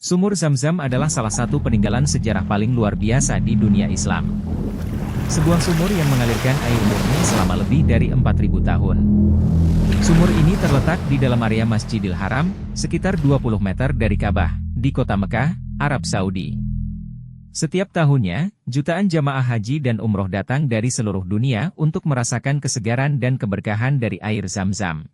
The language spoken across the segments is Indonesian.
Sumur Zam-Zam adalah salah satu peninggalan sejarah paling luar biasa di dunia Islam. Sebuah sumur yang mengalirkan air murni selama lebih dari 4.000 tahun. Sumur ini terletak di dalam area Masjidil Haram, sekitar 20 meter dari Ka'bah, di kota Mekah, Arab Saudi. Setiap tahunnya, jutaan jamaah haji dan umroh datang dari seluruh dunia untuk merasakan kesegaran dan keberkahan dari air Zam-Zam.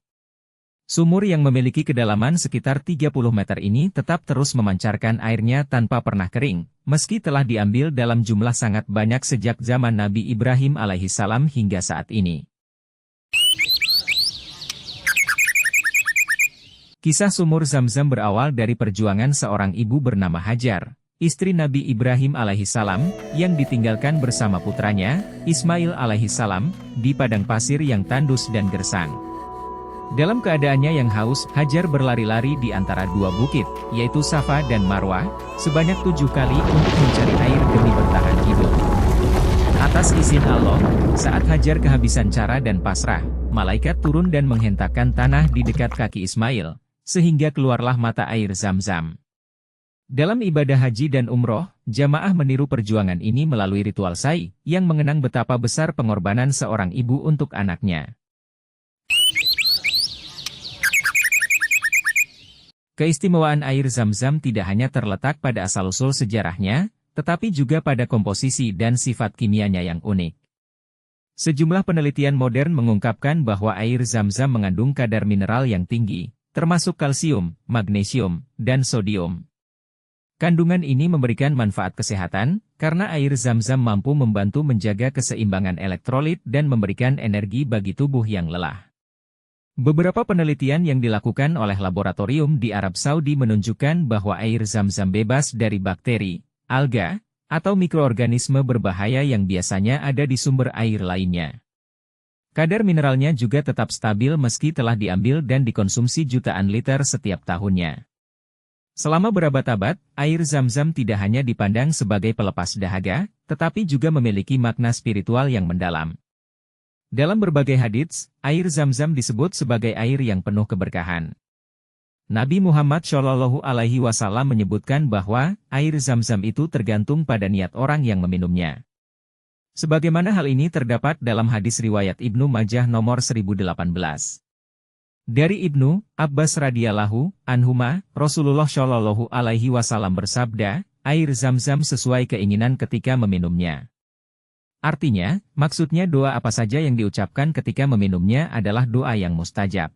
Sumur yang memiliki kedalaman sekitar 30 meter ini tetap terus memancarkan airnya tanpa pernah kering, meski telah diambil dalam jumlah sangat banyak sejak zaman Nabi Ibrahim alaihissalam hingga saat ini. Kisah sumur Zam-Zam berawal dari perjuangan seorang ibu bernama Hajar, istri Nabi Ibrahim alaihissalam, yang ditinggalkan bersama putranya, Ismail alaihissalam, di padang pasir yang tandus dan gersang. Dalam keadaannya yang haus, Hajar berlari-lari di antara dua bukit, yaitu Safa dan Marwah, sebanyak 7 kali untuk mencari air demi bertahan hidup. Atas izin Allah, saat Hajar kehabisan cara dan pasrah, malaikat turun dan menghentakkan tanah di dekat kaki Ismail, sehingga keluarlah mata air Zam-Zam. Dalam ibadah haji dan umroh, jamaah meniru perjuangan ini melalui ritual sa'i, yang mengenang betapa besar pengorbanan seorang ibu untuk anaknya. Keistimewaan air Zam-Zam tidak hanya terletak pada asal-usul sejarahnya, tetapi juga pada komposisi dan sifat kimianya yang unik. Sejumlah penelitian modern mengungkapkan bahwa air Zam-Zam mengandung kadar mineral yang tinggi, termasuk kalsium, magnesium, dan sodium. Kandungan ini memberikan manfaat kesehatan, karena air Zam-Zam mampu membantu menjaga keseimbangan elektrolit dan memberikan energi bagi tubuh yang lelah. Beberapa penelitian yang dilakukan oleh laboratorium di Arab Saudi menunjukkan bahwa air Zam-Zam bebas dari bakteri, alga, atau mikroorganisme berbahaya yang biasanya ada di sumber air lainnya. Kadar mineralnya juga tetap stabil meski telah diambil dan dikonsumsi jutaan liter setiap tahunnya. Selama berabad-abad, air Zam-Zam tidak hanya dipandang sebagai pelepas dahaga, tetapi juga memiliki makna spiritual yang mendalam. Dalam berbagai hadits, air Zam-Zam disebut sebagai air yang penuh keberkahan. Nabi Muhammad SAW menyebutkan bahwa air Zam-Zam itu tergantung pada niat orang yang meminumnya. Sebagaimana hal ini terdapat dalam hadis riwayat Ibnu Majah nomor 1018. Dari Ibnu Abbas radhiyallahu anhuma, Rasulullah SAW bersabda, air Zam-Zam sesuai keinginan ketika meminumnya. Artinya, maksudnya doa apa saja yang diucapkan ketika meminumnya adalah doa yang mustajab.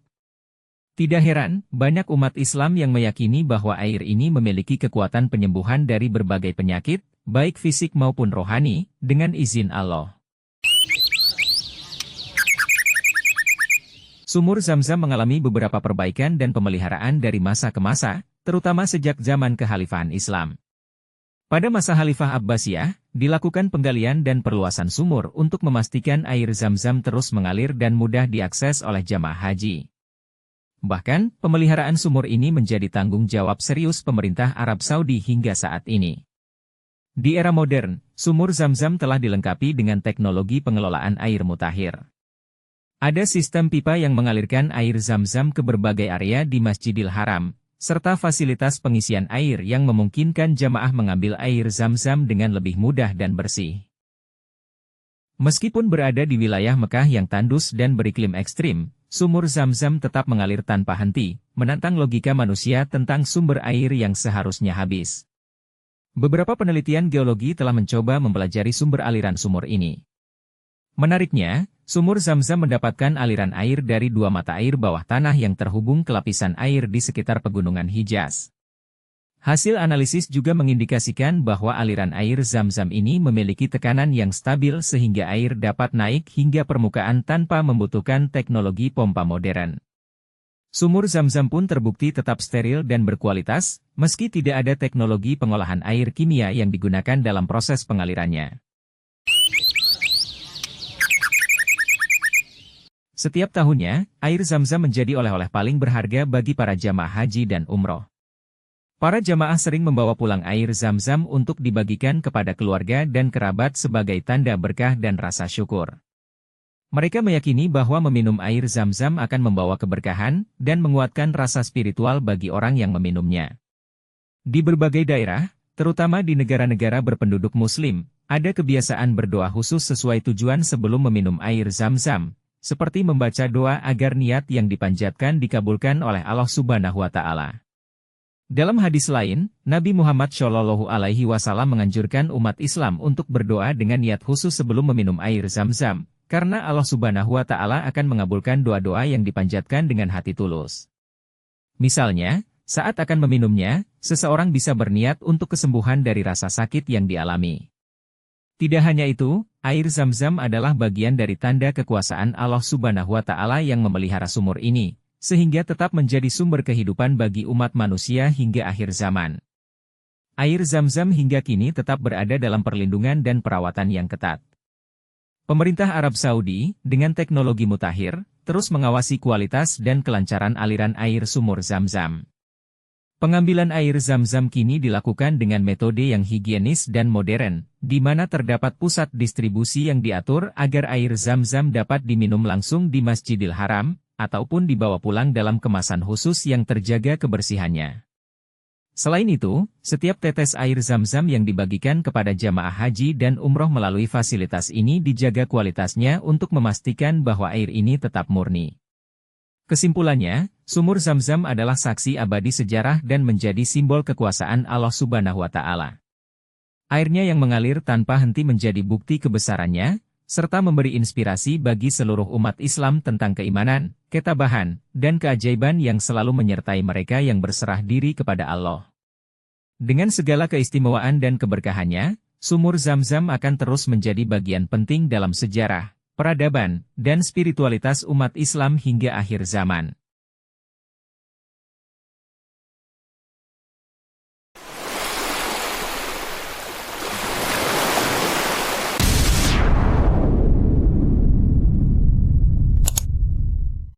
Tidak heran, banyak umat Islam yang meyakini bahwa air ini memiliki kekuatan penyembuhan dari berbagai penyakit, baik fisik maupun rohani, dengan izin Allah. Sumur Zam-Zam mengalami beberapa perbaikan dan pemeliharaan dari masa ke masa, terutama sejak zaman kekhalifahan Islam. Pada masa Khalifah Abbasiyah, dilakukan penggalian dan perluasan sumur untuk memastikan air Zam-Zam terus mengalir dan mudah diakses oleh jamaah haji. Bahkan, pemeliharaan sumur ini menjadi tanggung jawab serius pemerintah Arab Saudi hingga saat ini. Di era modern, sumur Zam-Zam telah dilengkapi dengan teknologi pengelolaan air mutakhir. Ada sistem pipa yang mengalirkan air Zam-Zam ke berbagai area di Masjidil Haram, serta fasilitas pengisian air yang memungkinkan jamaah mengambil air Zam-Zam dengan lebih mudah dan bersih. Meskipun berada di wilayah Mekah yang tandus dan beriklim ekstrim, sumur Zam-Zam tetap mengalir tanpa henti, menantang logika manusia tentang sumber air yang seharusnya habis. Beberapa penelitian geologi telah mencoba mempelajari sumber aliran sumur ini. Menariknya, sumur Zam-Zam mendapatkan aliran air dari 2 mata air bawah tanah yang terhubung ke lapisan air di sekitar pegunungan Hijaz. Hasil analisis juga mengindikasikan bahwa aliran air Zam-Zam ini memiliki tekanan yang stabil sehingga air dapat naik hingga permukaan tanpa membutuhkan teknologi pompa modern. Sumur Zam-Zam pun terbukti tetap steril dan berkualitas, meski tidak ada teknologi pengolahan air kimia yang digunakan dalam proses pengalirannya. Setiap tahunnya, air Zam-Zam menjadi oleh-oleh paling berharga bagi para jamaah haji dan umroh. Para jamaah sering membawa pulang air Zam-Zam untuk dibagikan kepada keluarga dan kerabat sebagai tanda berkah dan rasa syukur. Mereka meyakini bahwa meminum air Zam-Zam akan membawa keberkahan dan menguatkan rasa spiritual bagi orang yang meminumnya. Di berbagai daerah, terutama di negara-negara berpenduduk Muslim, ada kebiasaan berdoa khusus sesuai tujuan sebelum meminum air Zam-Zam, seperti membaca doa agar niat yang dipanjatkan dikabulkan oleh Allah Subhanahu wa Ta'ala. Dalam hadis lain, Nabi Muhammad Shallallahu Alaihi Wasallam menganjurkan umat Islam untuk berdoa dengan niat khusus sebelum meminum air Zam-Zam, karena Allah Subhanahu wa Ta'ala akan mengabulkan doa-doa yang dipanjatkan dengan hati tulus. Misalnya, saat akan meminumnya, seseorang bisa berniat untuk kesembuhan dari rasa sakit yang dialami. Tidak hanya itu, air Zam-Zam adalah bagian dari tanda kekuasaan Allah Subhanahu wa Ta'ala yang memelihara sumur ini, sehingga tetap menjadi sumber kehidupan bagi umat manusia hingga akhir zaman. Air Zam-Zam hingga kini tetap berada dalam perlindungan dan perawatan yang ketat. Pemerintah Arab Saudi, dengan teknologi mutakhir, terus mengawasi kualitas dan kelancaran aliran air sumur Zam-Zam. Pengambilan air Zam-Zam kini dilakukan dengan metode yang higienis dan modern, di mana terdapat pusat distribusi yang diatur agar air Zam-Zam dapat diminum langsung di Masjidil Haram, ataupun dibawa pulang dalam kemasan khusus yang terjaga kebersihannya. Selain itu, setiap tetes air Zam-Zam yang dibagikan kepada jamaah haji dan umroh melalui fasilitas ini dijaga kualitasnya untuk memastikan bahwa air ini tetap murni. Kesimpulannya, sumur Zam-Zam adalah saksi abadi sejarah dan menjadi simbol kekuasaan Allah Subhanahu wa Ta'ala. Airnya yang mengalir tanpa henti menjadi bukti kebesarannya, serta memberi inspirasi bagi seluruh umat Islam tentang keimanan, ketabahan, dan keajaiban yang selalu menyertai mereka yang berserah diri kepada Allah. Dengan segala keistimewaan dan keberkahannya, sumur Zam-Zam akan terus menjadi bagian penting dalam sejarah, peradaban, dan spiritualitas umat Islam hingga akhir zaman.